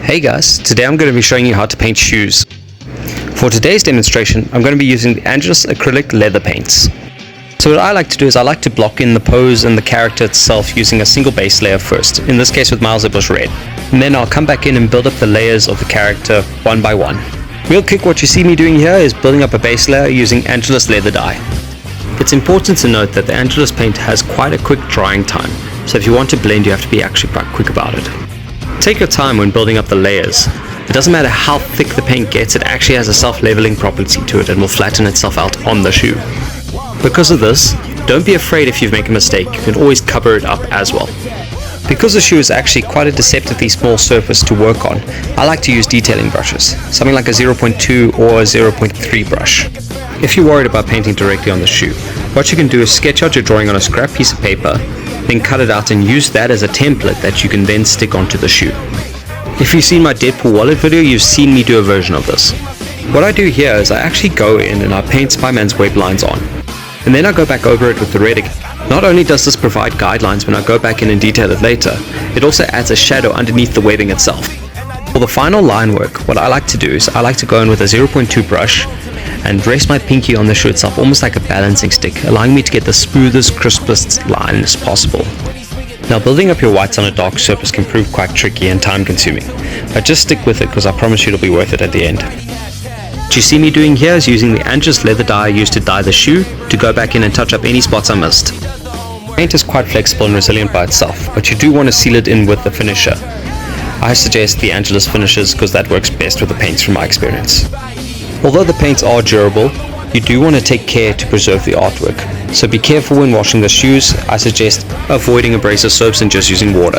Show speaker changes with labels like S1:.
S1: Hey guys, today I'm going to be showing you how to paint shoes. For today's demonstration, I'm going to be using the Angelus acrylic leather paints. So what I like to do is I like to block in the pose and the character itself using a single base layer first, in this case with Miles Bush Red. And then I'll come back in and build up the layers of the character one by one. Real quick, what you see me doing here is building up a base layer using Angelus leather dye. It's important to note that the Angelus paint has quite a quick drying time, so if you want to blend you have to be actually quite quick about it. Take your time when building up the layers. It doesn't matter how thick the paint gets, it actually has a self-leveling property to it and will flatten itself out on the shoe. Because of this, don't be afraid if you make a mistake, you can always cover it up as well. Because the shoe is actually quite a deceptively small surface to work on, I like to use detailing brushes, something like a 0.2 or a 0.3 brush. If you're worried about painting directly on the shoe, what you can do is sketch out your drawing on a scrap piece of paper, then cut it out and use that as a template that you can then stick onto the shoe. If you've seen my Deadpool wallet video, you've seen me do a version of this. What I do here is I actually go in and I paint Spider-Man's web lines on, and then I go back over it with the red again. Not only does this provide guidelines when I go back in and detail it later, it also adds a shadow underneath the webbing itself. For the final line work, what I like to do is I like to go in with a 0.2 brush and rest my pinky on the shoe itself almost like a balancing stick, allowing me to get the smoothest, crispest line as possible. Now building up your whites on a dark surface can prove quite tricky and time consuming, but just stick with it because I promise you it'll be worth it at the end. What you see me doing here is using the Angelus leather dye I used to dye the shoe to go back in and touch up any spots I missed. Paint is quite flexible and resilient by itself, but you do want to seal it in with the finisher. I suggest the Angelus finishes because that works best with the paints from my experience. Although the paints are durable, you do want to take care to preserve the artwork, so be careful when washing the shoes. I suggest avoiding abrasive soaps and just using water.